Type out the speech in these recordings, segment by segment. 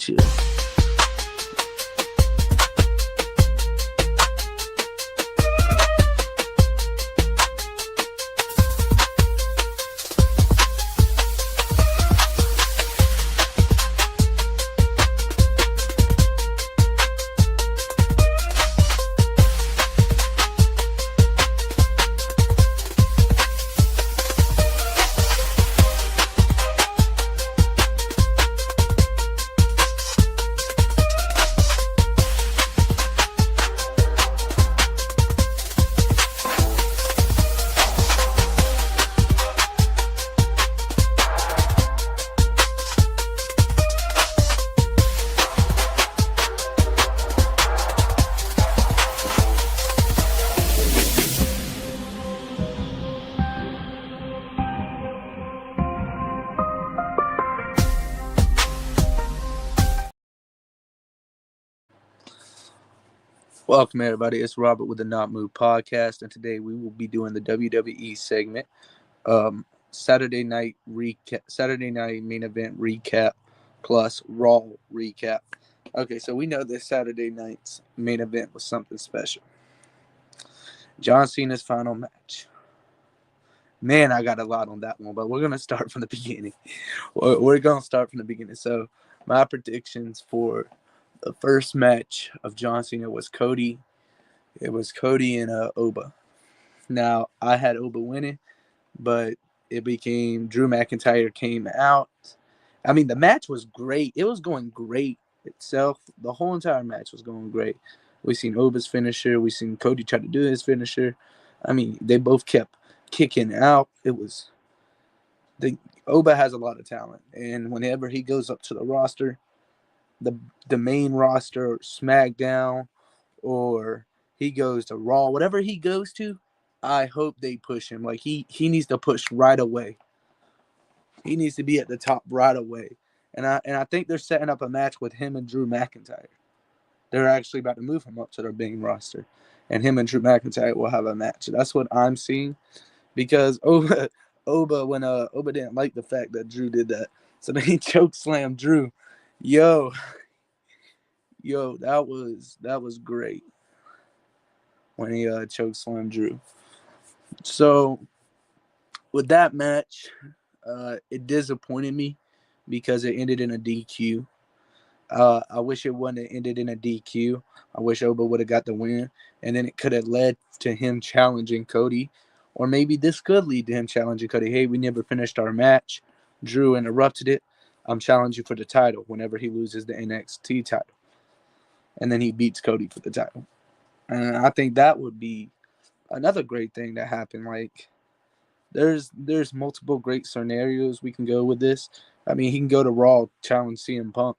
chill. Welcome, everybody. It's Robert with the Not Move podcast, and today we will be doing the WWE segment, Saturday night main event recap plus Raw recap. Okay, so we know this Saturday night's main event was something special. John Cena's final match. Man, I got a lot on that one, but we're gonna start from the beginning. We're gonna start from the beginning. So, my predictions for the first match of John Cena was Cody. It was Cody and Oba. Now, I had Oba winning, but it became Drew McIntyre came out. I mean, the match was great. It was going great itself. The whole entire match was going great. We seen Oba's finisher. We seen Cody try to do his finisher. I mean, they both kept kicking out. Oba has a lot of talent, and whenever he goes up to the roster, the main roster, or SmackDown, or he goes to Raw, whatever he goes to, I hope they push him. Like he needs to push right away. He needs to be at the top right away. And I think they're setting up a match with him and Drew McIntyre. They're actually about to move him up to their main roster, and him and Drew McIntyre will have a match. That's what I'm seeing, because Oba didn't like the fact that Drew did that, so then he choke slammed Drew. Yo, that was great when he choke slammed Drew. So with that match, it disappointed me because it ended in a DQ. I wish it wouldn't have ended in a DQ. I wish Oba would have got the win, and then it could have led to him challenging Cody, or maybe this could lead to him challenging Cody. Hey, we never finished our match. Drew interrupted it. I'm challenging for the title whenever he loses the NXT title. And then he beats Cody for the title. And I think that would be another great thing that happened. Like, there's multiple great scenarios we can go with this. I mean, he can go to Raw, challenge CM Punk,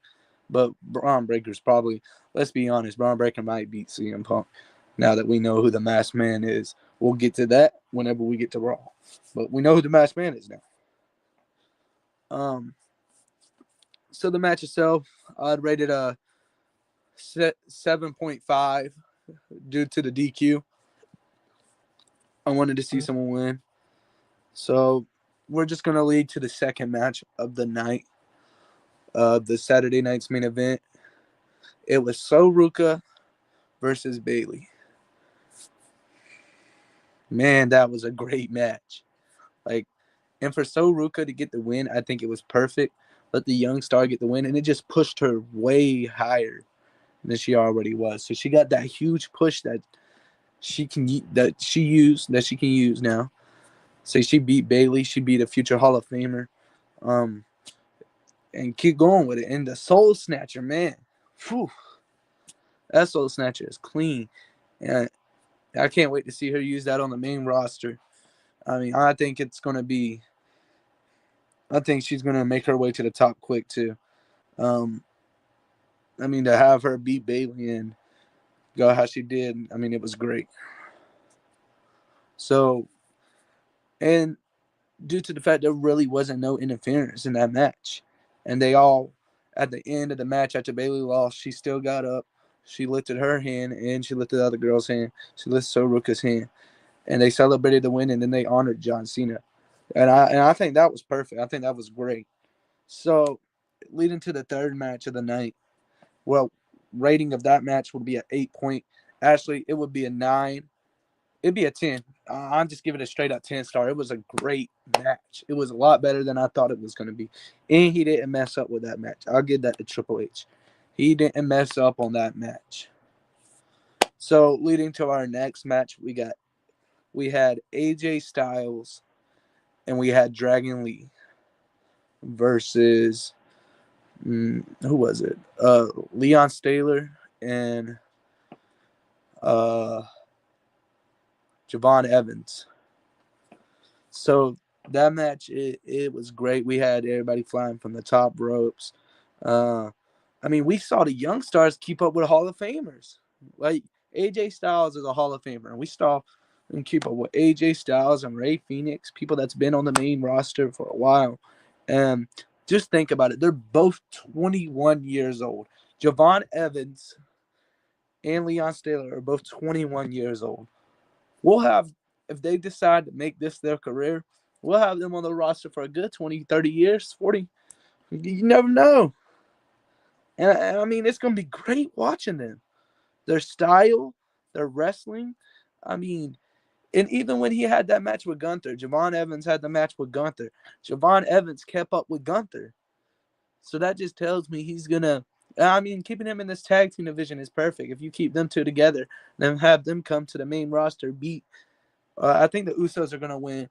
but Braun Breaker's probably, let's be honest, Braun Breaker might beat CM Punk now that we know who the Masked Man is. We'll get to that whenever we get to Raw. But we know who the Masked Man is now. So the match itself, I'd rate it a 7.5 due to the DQ. I wanted to see someone win. So we're just going to lead to the second match of the night, the Saturday night's main event. It was Soruka versus Bayley. Man, that was a great match. And for Soruka to get the win, I think it was perfect. Let the young star get the win, and it just pushed her way higher than she already was. So she got that huge push that she can use now. So she beat Bayley. She beat a future Hall of Famer, and keep going with it. And the Soul Snatcher, man, whew, that Soul Snatcher is clean, and I can't wait to see her use that on the main roster. I mean, I think she's gonna make her way to the top quick too. I mean, to have her beat Bayley and go how she did, I mean, it was great. So, and due to the fact there really wasn't no interference in that match, and they all, at the end of the match after Bayley lost, she still got up, she lifted her hand, and she lifted the other girl's hand. She lifted Soruka's hand, and they celebrated the win, and then they honored John Cena. And I think that was perfect. I think that was great. So leading to the third match of the night. Well, rating of that match would be an 8 point. Actually, it would be a 9. It'd be a 10. I'm just giving it a straight up 10 star. It was a great match. It was a lot better than I thought it was going to be. And he didn't mess up with that match. I'll give that to Triple H. He didn't mess up on that match. So leading to our next match, we had AJ Styles and we had Dragon Lee versus who was it? Leon Staylor and Javon Evans. So that match, it was great. We had everybody flying from the top ropes. I mean, we saw the young stars keep up with Hall of Famers. Like AJ Styles is a Hall of Famer, and we saw him keep up with AJ Styles and Ray Phoenix, people that's been on the main roster for a while. And just think about it. They're both 21 years old. Javon Evans and Leon Staylor are both 21 years old. We'll have, if they decide to make this their career, we'll have them on the roster for a good 20, 30 years, 40. You never know. And I mean, it's going to be great watching them. Their style, their wrestling. I mean, and even when he had that match with Gunther, Javon Evans had the match with Gunther. Javon Evans kept up with Gunther. So that just tells me he's going to, I mean, keeping him in this tag team division is perfect. If you keep them two together, then have them come to the main roster, beat. I think the Usos are going to win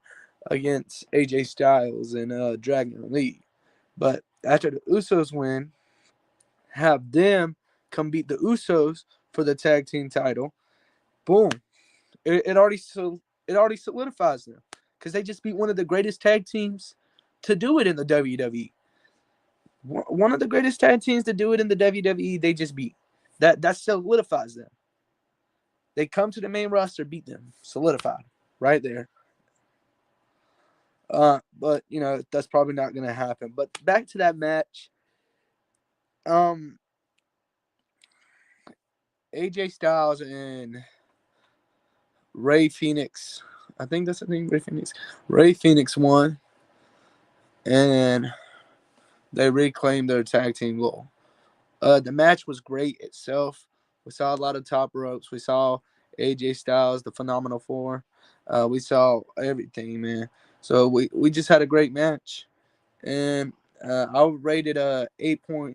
against AJ Styles and Dragon Lee. But after the Usos win, have them come beat the Usos for the tag team title. Boom. It already solidifies them because they just beat one of the greatest tag teams to do it in the WWE. One of the greatest tag teams to do it in the WWE, they just beat. That solidifies them. They come to the main roster, beat them, solidified right there. But you know that's probably not going to happen. But back to that match. AJ Styles and Ray Phoenix. I think that's the name, Ray Phoenix. Ray Phoenix won, and they reclaimed their tag team goal. The match was great itself. We saw a lot of top ropes. We saw AJ Styles, the Phenomenal Four. We saw everything, man. So we just had a great match, and I would rate it a 9.5,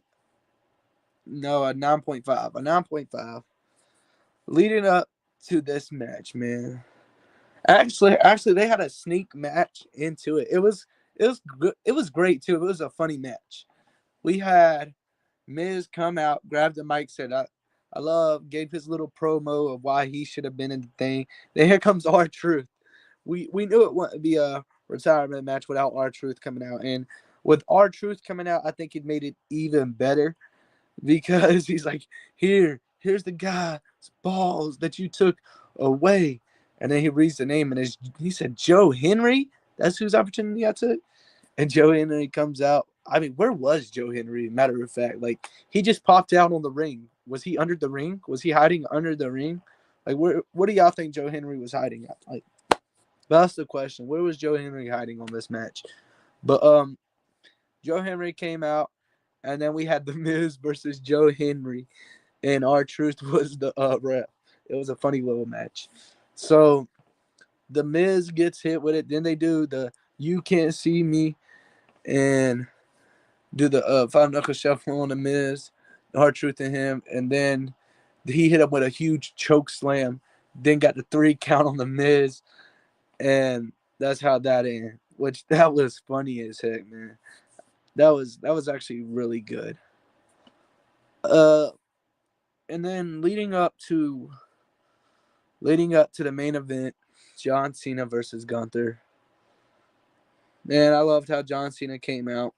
a 9.5. Leading up to this match, man. Actually, they had a sneak match into it. It was good. It was great too. It was a funny match. We had Miz come out, grabbed the mic, said, I love, gave his little promo of why he should have been in the thing. Then here comes R-Truth. We knew it wouldn't be a retirement match without R-Truth coming out. And with R-Truth coming out, I think it made it even better because he's like, here's the guy's balls that you took away. And then he reads the name and he said, Joe Henry? That's whose opportunity I took? And Joe Henry comes out. I mean, where was Joe Henry? Matter of fact, like he just popped out on the ring. Was he under the ring? Was he hiding under the ring? Like, what do y'all think Joe Henry was hiding at? Like, that's the question. Where was Joe Henry hiding on this match? But Joe Henry came out, and then we had The Miz versus Joe Henry, and R-Truth was the ref. It was a funny little match. So The Miz gets hit with it. Then they do the "You Can't See Me" and do the five knuckle shuffle on The Miz, R-Truth and him, and then he hit him with a huge choke slam. Then got the 3 count on The Miz, and that's how that ended. Which that was funny as heck, man. That was actually really good. And then leading up to the main event, John Cena versus Gunther. Man, I loved how John Cena came out.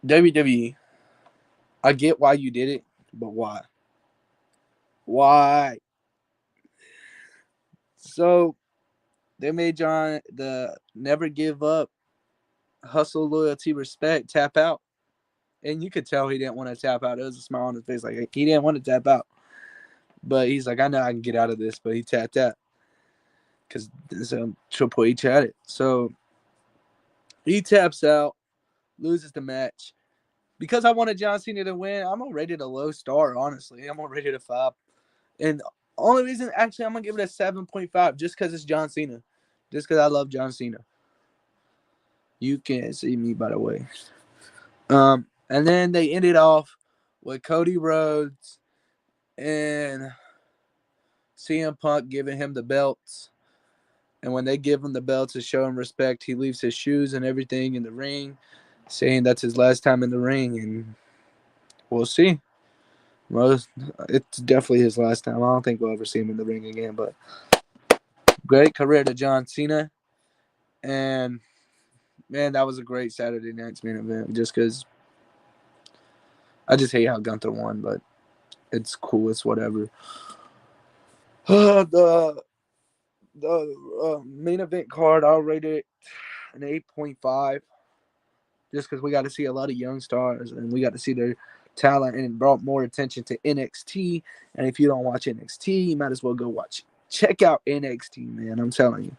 WWE, I get why you did it, but why? Why? So they made John the never give up, hustle, loyalty, respect, tap out. And you could tell he didn't want to tap out. There was a smile on his face. Like, he didn't want to tap out. But he's like, I know I can get out of this. But he tapped out. because Triple H had it. So he taps out, loses the match. Because I wanted John Cena to win, I'm gonna rate it a low star. Honestly, I'm gonna rate it a 5. And the only reason, actually, I'm gonna give it a 7.5, just because it's John Cena, just because I love John Cena. You can't see me, by the way. And then they ended off with Cody Rhodes and CM Punk giving him the belts. And when they give him the belts to show him respect, he leaves his shoes and everything in the ring, saying that's his last time in the ring. And we'll see. Well, it's definitely his last time. I don't think we'll ever see him in the ring again. But great career to John Cena. And, man, that was a great Saturday night's main event. Just because I just hate how Gunther won, but it's cool. It's whatever. The main event card, I'll rate it an 8.5, just because we got to see a lot of young stars and we got to see their talent, and it brought more attention to NXT. And if you don't watch NXT, you might as well go watch. Check out NXT, man. I'm telling you.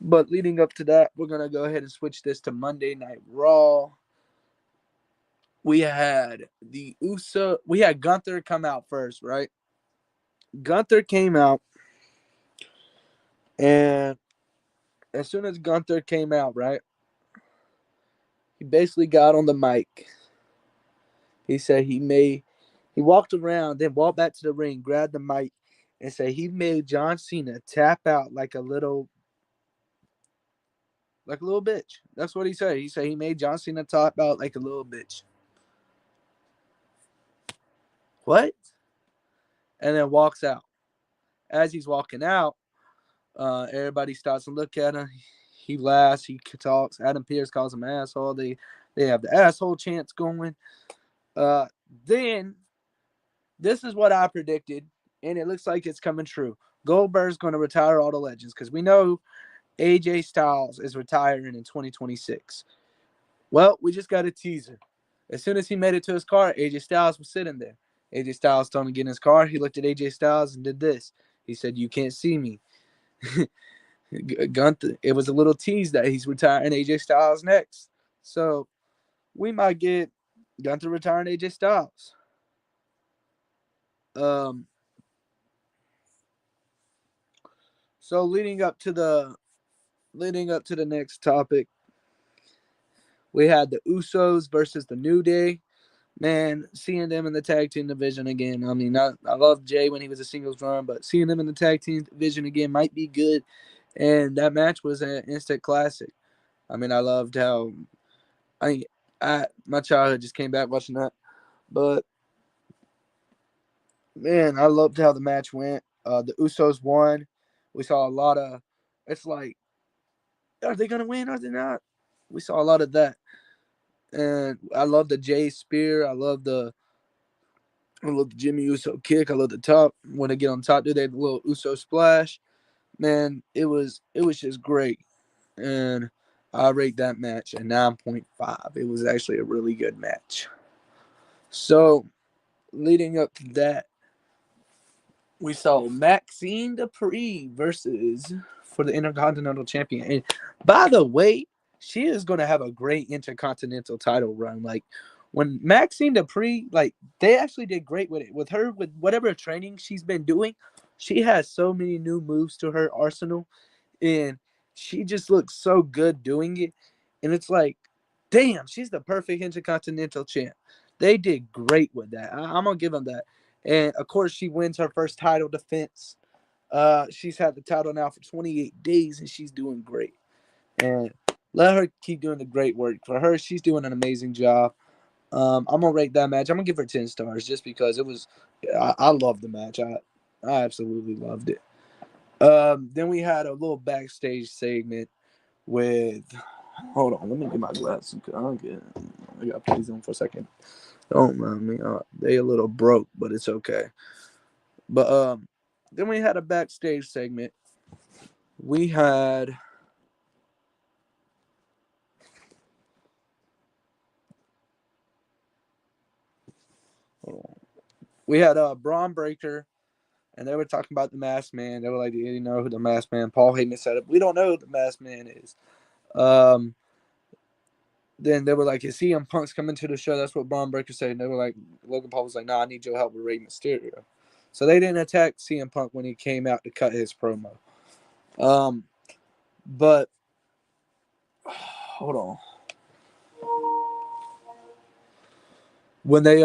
But leading up to that, we're gonna go ahead and switch this to Monday Night Raw. We had Gunther come out first, right? Gunther came out, and as soon as Gunther came out, right, he basically got on the mic. He said he walked around, then walked back to the ring, grabbed the mic, and said he made John Cena tap out like a little bitch. That's what he said. He said he made John Cena tap out like a little bitch. What? And then walks out. As he's walking out, everybody starts to look at him. He laughs. He talks. Adam Pearce calls him an asshole. They have the asshole chants going. Then this is what I predicted, and it looks like it's coming true. Goldberg's going to retire all the legends, because we know AJ Styles is retiring in 2026. Well, we just got a teaser. As soon as he made it to his car, AJ Styles was sitting there. AJ Styles told him to get in his car. He looked at AJ Styles and did this. He said, "You can't see me." Gunther, it was a little tease that he's retiring AJ Styles next. So we might get Gunther retiring AJ Styles. So leading up to the next topic, we had the Usos versus the New Day. Man, seeing them in the tag team division again. I mean, I love Jay when he was a singles run, but seeing them in the tag team division again might be good. And that match was an instant classic. I mean, I loved how my childhood just came back watching that. But man, I loved how the match went. The Usos won. We saw a lot of. It's like, are they gonna win? Are they not? We saw a lot of that, and I love the Jay Spear. I love the Jimmy Uso kick. I love the top when they get on top. Do they little Uso splash? Man, it was just great, and I rate that match a 9.5. It was actually a really good match. So, leading up to that, we saw Maxine Dupree versus for the Intercontinental Champion. And by the way, she is going to have a great Intercontinental title run. Like, when Maxine Dupree, like, they actually did great with it. With her, with whatever training she's been doing, she has so many new moves to her arsenal. And she just looks so good doing it. And it's like, damn, she's the perfect Intercontinental champ. They did great with that. I'm going to give them that. And, of course, she wins her first title defense. She's had the title now for 28 days, and she's doing great. And let her keep doing the great work. For her, she's doing an amazing job. I'm going to rate that match. I'm going to give her 10 stars just because it was – I loved the match. I absolutely loved it. Then we had a little backstage segment with – hold on. Let me get my glasses. I got to play Zoom for a second. Don't mind me. They a little broke, but it's okay. But then we had a backstage segment. We had Braun Breaker and they were talking about the Masked Man. They were like, "Do you know who the Masked Man?" Paul Heyman said it. We don't know who the Masked Man is. Um, then they were like, "Is CM Punk's coming to the show?" That's what Braun Breaker said. And they were like, Logan Paul was like, "Nah, I need your help with Rey Mysterio." So they didn't attack CM Punk when he came out to cut his promo. But hold on. When they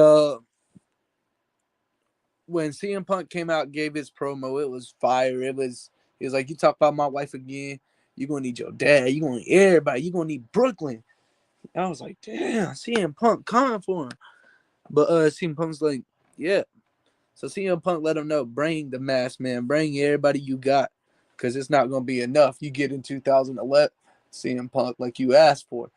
when CM Punk came out and gave his promo, it was fire. He was like, "You talk about my wife again, you're gonna need your dad, you're gonna need everybody, you're gonna need Brooklyn." I was like, damn, CM Punk coming for him. But CM Punk's like, yeah. So CM Punk let him know, bring the Masked Man, bring everybody you got, because it's not gonna be enough. You get in 2011, CM Punk, like you asked for.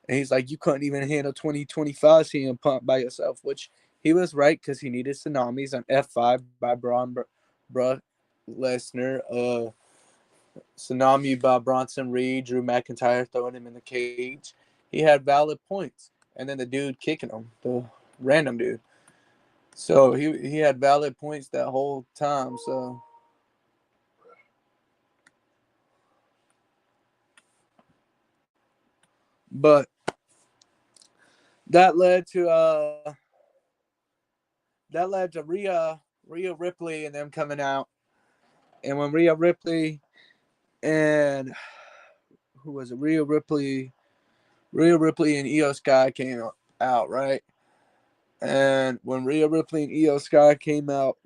And he's like, you couldn't even handle 2025 CM Punk by yourself, which he was right, because he needed tsunamis on F5 by Braun Lesnar, tsunami by Bronson Reed, Drew McIntyre throwing him in the cage. He had valid points. And then the dude kicking him, the random dude. So he had valid points that whole time. So but that led to Rhea Ripley and them coming out. And when Rhea Ripley and who was it? Rhea Ripley and Io Sky came out, right? And when Rhea Ripley and Io Sky came out,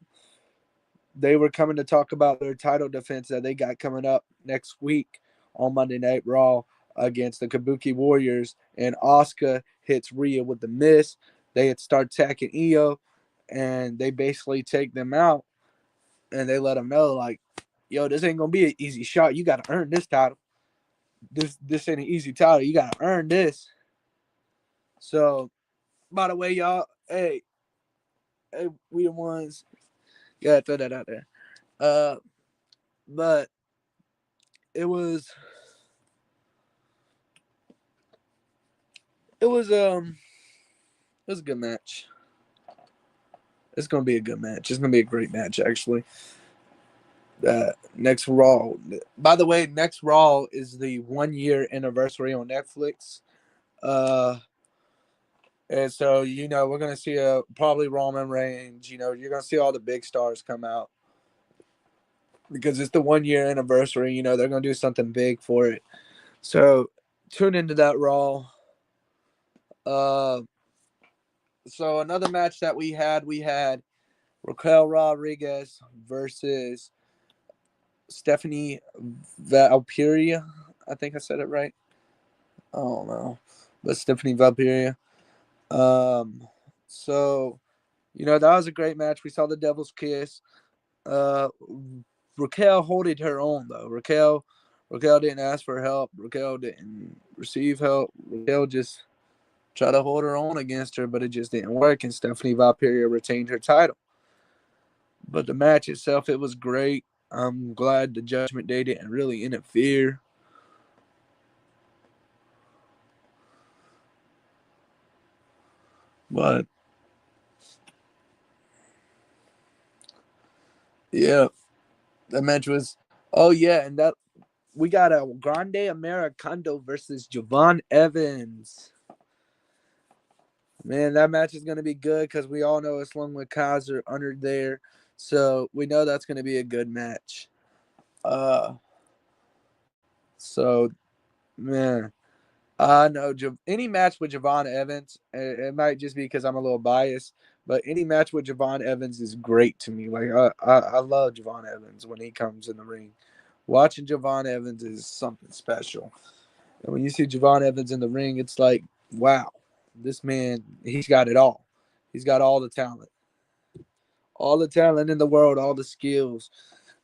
they were coming to talk about their title defense that they got coming up next week on Monday Night Raw against the Kabuki Warriors. And Asuka hits Rhea with the miss. They had start attacking Io, and they basically take them out. And they let them know, like, yo, this ain't gonna be an easy shot. You gotta earn this title. This ain't an easy title. You gotta earn this. So, by the way, y'all, hey, we the ones. Yeah, throw that out there. But it was it was it was a good match. It's gonna be a good match. It's gonna be a great match, actually. Next Raw. By the way, next Raw is the 1 year anniversary on Netflix. Uh, and so we're gonna see probably Roman Reigns. You're gonna see all the big stars come out because it's the 1 year anniversary. They're gonna do something big for it. So tune into that Raw. Uh, so another match that we had Raquel Rodriguez versus Stephanie Valkyria. I think I said it right. I don't know, but Stephanie Valkyria. Um, so that was a great match. We saw the Devil's Kiss. Uh, Raquel holding her own though. Raquel didn't ask for help. Raquel didn't receive help. Raquel just tried to hold her own against her, but it just didn't work. And Stephanie Valkyria retained her title. But the match itself, it was great. I'm glad the Judgment Day didn't really interfere. But yeah, that match was. Oh yeah, and that we got a Grande Americano versus Javon Evans. Man, that match is gonna be good because we all know Islam with Kaiser under there, so we know that's gonna be a good match. Uh, so man, I know any match with Javon Evans, it might just be because I'm a little biased, but any match with Javon Evans is great to me. Like I love Javon Evans when he comes in the ring. Watching Javon Evans is something special. And when you see Javon Evans in the ring, it's like, wow, this man, he's got it all. He's got all the talent in the world, all the skills.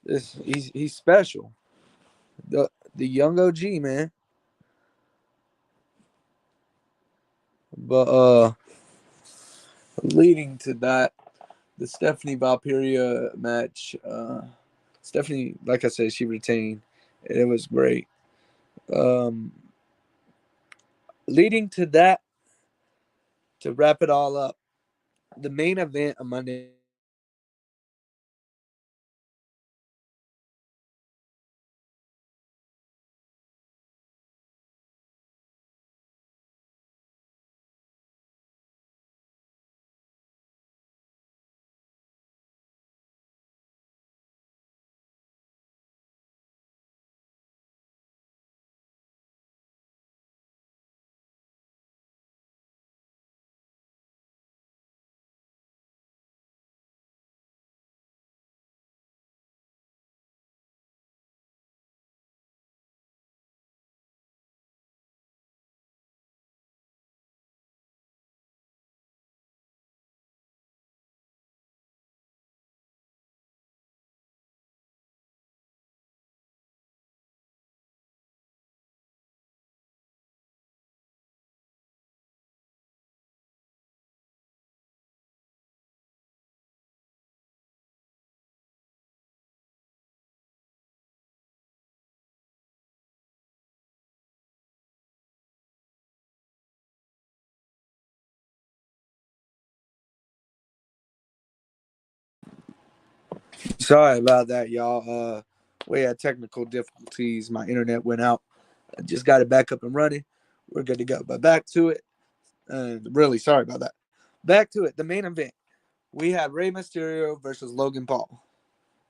He's special. The young OG man. But leading to that, the Stephanie Valkyria match. Stephanie, like I said, she retained. And it was great. Um, leading to that, to wrap it all up, the main event of Monday Sorry about that, y'all. We had technical difficulties. My internet went out. I just got it back up and running. We're good to go. But back to it. Really sorry about that. Back to it. The main event. We had Rey Mysterio versus Logan Paul.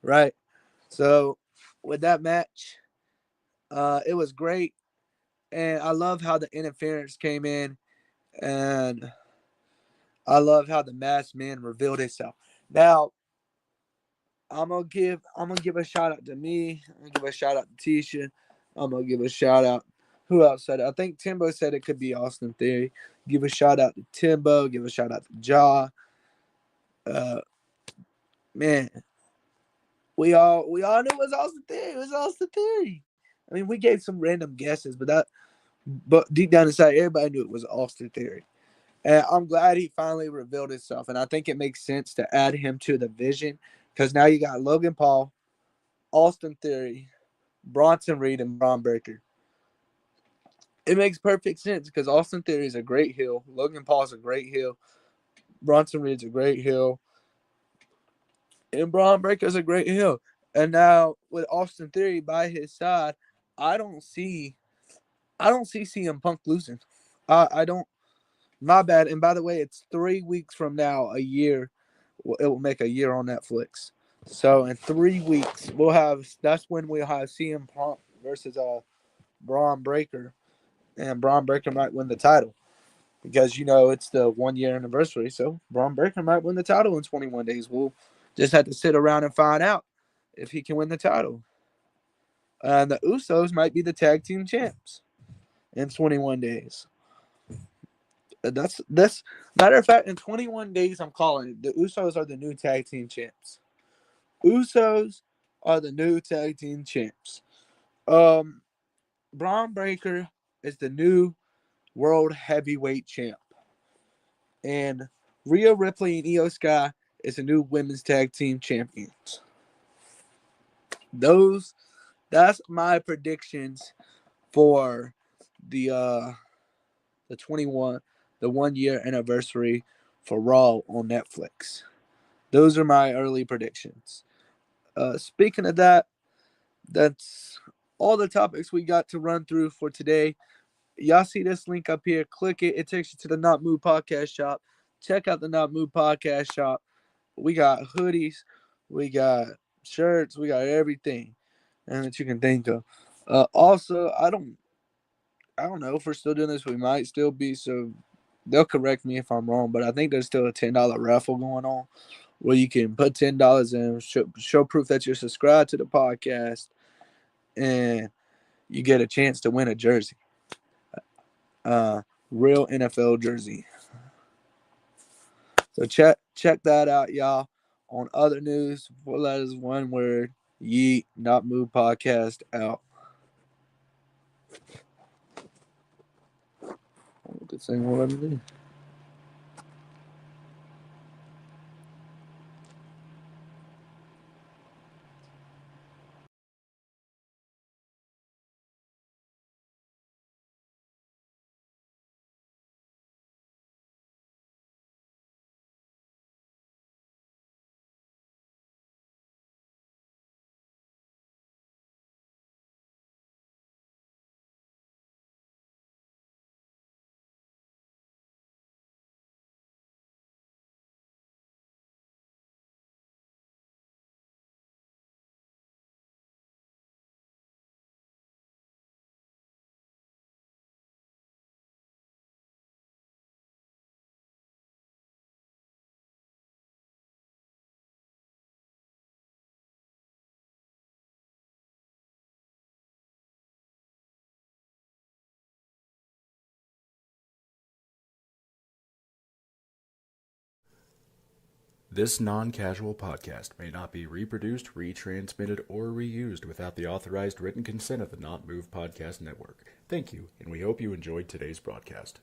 Right? So with that match, it was great. And I love how the interference came in. And I love how the masked man revealed himself. Now, I'm gonna give a shout out to me. I'm gonna give a shout out to Tisha. I'm gonna give a shout out. Who else said it? I think Timbo said it could be Austin Theory. Give a shout out to Timbo. Give a shout out to Jaw. Uh, man, we all knew it was Austin Theory. It was Austin Theory. I mean, we gave some random guesses, but deep down inside, everybody knew it was Austin Theory. And I'm glad he finally revealed himself. And I think it makes sense to add him to the vision because now you got Logan Paul, Austin Theory, Bronson Reed, and Braun Breaker. It makes perfect sense because Austin Theory is a great heel. Logan Paul is a great heel. Bronson Reed's a great heel. And Braun Breaker is a great heel. And now with Austin Theory by his side, I don't see CM Punk losing. I don't. My bad. And by the way, it's 3 weeks from now, a year. It will make a year on Netflix. So in 3 weeks, that's when we'll have CM Punk versus Braun Breaker, and Braun Breaker might win the title because it's the 1 year anniversary. So Braun Breaker might win the title in 21 days. We'll just have to sit around and find out if he can win the title. And the Usos might be the tag team champs in 21 days. That's matter of fact, in 21 days, I'm calling it. The Usos are the new tag team champs. Usos are the new tag team champs. Braun Breaker is the new world heavyweight champ. And Rhea Ripley and Io Sky is the new women's tag team champions. That's my predictions for the 1 year anniversary for Raw on Netflix. Those are my early predictions. Speaking of that, that's all the topics we got to run through for today. Y'all see this link up here? Click it. It takes you to the Not Move Podcast shop. Check out the Not Move Podcast shop. We got hoodies, we got shirts, we got everything and that you can think of. Also, I don't know if we're still doing this. We might still be, so they'll correct me if I'm wrong, but I think there's still a $10 raffle going on where you can put $10 in, show proof that you're subscribed to the podcast, and you get a chance to win a jersey. Real NFL jersey. So check that out, y'all. On other news, 4 letters, 1 word. Yeet, Not Move Podcast out. Good thing we'll let me do. This non-casual podcast may not be reproduced, retransmitted, or reused without the authorized written consent of the Not Move Podcast Network. Thank you, and we hope you enjoyed today's broadcast.